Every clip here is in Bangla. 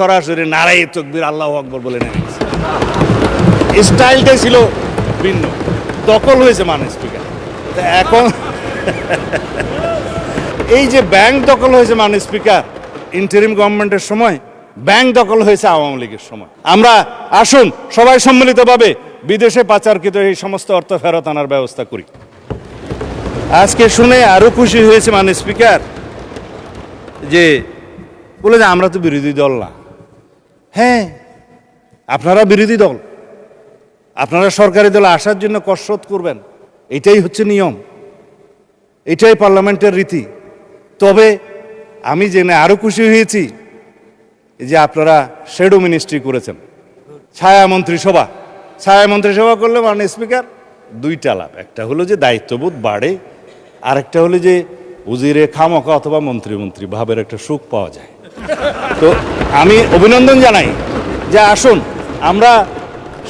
সরাসরি নারায়ে তাকবীর আল্লাহু আকবার বলে নেমেছে। স্টাইলটাই ছিল ভিন্ন, দখল হয়েছে মাননীয় স্পিকার। এখন এই যে ব্যাংক দখল হয়েছে মাননীয় স্পিকার, ইন্টারিম গভর্নমেন্টের সময় ব্যাংক দখল হয়েছে আওয়ামী লীগের সময়। আমরা আসুন সবাই সম্মিলিতভাবে বিদেশে পাচারকৃত এই সমস্ত অর্থ ফেরত আনার ব্যবস্থা করি। আজকে শুনে আরো খুশি হয়েছে মাননীয় স্পিকার যে বলে যে আমরা তো বিরোধী দল না। হ্যাঁ, আপনারা বিরোধী দল, আপনারা সরকারি দলে আসার জন্য কসরত করবেন, এটাই হচ্ছে নিয়ম, এটাই পার্লামেন্টের রীতি। তবে আমি জেনে আরো খুশি হয়েছি যে আপনারা শ্যাডো মিনিস্ট্রি করেছেন, ছায়া মন্ত্রিসভা। ছায়া মন্ত্রিসভা করলে মাননীয় স্পিকার দুইটা লাভ, একটা হলো যে দায়িত্ববোধ বাড়ে, আরেকটা হলো যে উজিরে খামকা অথবা মন্ত্রী ভাবের একটা সুখ পাওয়া যায়। তো আমি অভিনন্দন জানাই যে আসুন আমরা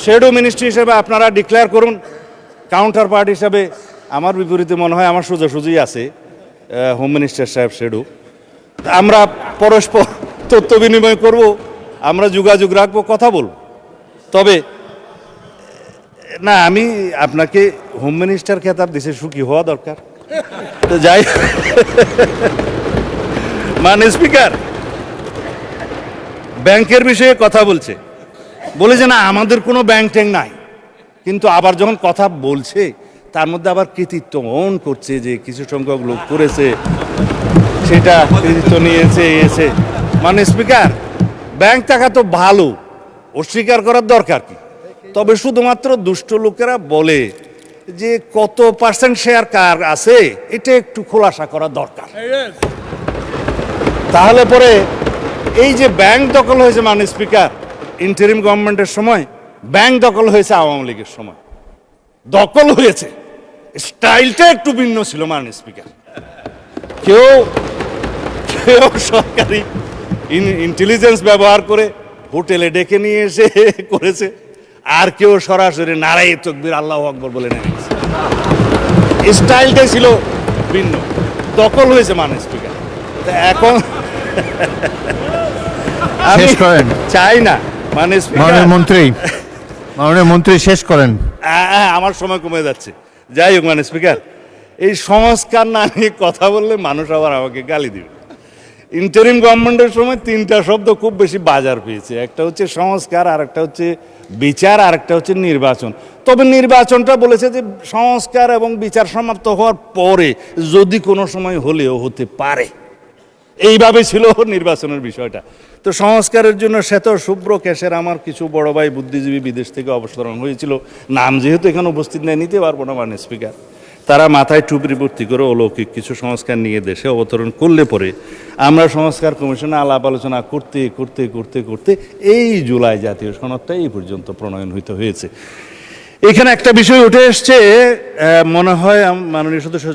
শ্যাডো মিনিস্ট্রি হিসেবে আপনারা ডিক্লেয়ার করুন, কাউন্টার পার্ট হিসাবে আমার বিপরীতে মনে হয় আমার সোজাসুজি আছে হোম মিনিস্টার সাহেব শ্যাডো। আমরা পরস্পর তথ্য বিনিময় করব, আমরা যোগাযোগ রাখবো, কথা বলব। তবে না, আমি আপনাকে হোম মিনিস্টার খেতাব দিছে, সুখী হওয়া দরকার। তো যাই, মাননীয় স্পিকার ব্যাংকের বিষয়ে কথা বলছে, বলে যে না আমাদের কোনো ব্যাংক ট্যাঙ্ক নাই, কিন্তু আবার যখন কথা বলছে তার মধ্যে আবার কৃতিত্ব অন করছে যে কিছু সংখ্যক লোক করেছে, সেটা কৃতিত্ব নিয়েছে এসে। মাননীয় স্পিকার ব্যাংক টাকা তো ভালো, অস্বীকার করার দরকার কি? তবে শুধুমাত্র দুষ্ট লোকেরা বলে যে কত পার্সেন্ট শেয়ার কার আছে এটা একটু খোলাসা করা দরকার। তাহলে পরে এই যে ব্যাংক দখল হয়েছে মাননীয় স্পিকার, ইন্টারিম গভর্নমেন্টের সময় ব্যাংক দখল হয়েছে আওয়ামী লীগের সময়, দখল হয়েছে, স্টাইলটা একটু ভিন্ন ছিল মাননীয় স্পিকার। কেউ সরকারি ইন্টেলিজেন্স ব্যবহার করে হোটেলে ডেকে নিয়ে এসে করেছে, আর কেউ সরাসরি নারায়ে তাকবীর আল্লাহু আকবার বলে নেমেছে। স্টাইলটাই ছিল ভিন্ন, দখল হয়েছে মাননীয় স্পিকার। এখন শেষ করেন, চাই না মাননীয় মন্ত্রী শেষ করেন। আমার সময় কমে যাচ্ছে। যাই হোক মাননীয় স্পিকার, এই সংস্কার না নিয়ে কথা বললে মানুষ আবার আমাকে গালি দিবে। ইন্টারিম গভর্নমেন্টের সময় তিনটা শব্দ খুব বেশি বাজার পেয়েছে, একটা হচ্ছে সংস্কার, আর একটা হচ্ছে বিচার, আর একটা হচ্ছে নির্বাচন। তবে নির্বাচনটা বলেছে যে সংস্কার এবং বিচার সমাপ্ত হওয়ার পরে যদি কোনো সময় হলেও হতে পারে, এইভাবে ছিল নির্বাচনের বিষয়টা। তো সংস্কারের জন্য শ্বেত শুভ্র কেশের আমার কিছু বড় ভাই বুদ্ধিজীবী বিদেশ থেকে অবতরণ হয়েছিল, নাম যেহেতু এখানে উপস্থিত নেই নিতে পারবো না মাননীয় স্পিকার। তারা মাথায় টুপি ভর্তি করে অলৌকিক কিছু সংস্কার নিয়ে দেশে অবতরণ করলে পরে আমরা সংস্কার কমিশনে আলাপ আলোচনা করতে করতে করতে করতে এই জুলাই জাতীয় সনদটা এই পর্যন্ত প্রণয়ন হয়েছে। এখানে একটা বিষয় উঠে এসছে, মনে হয় মাননীয় সদস্য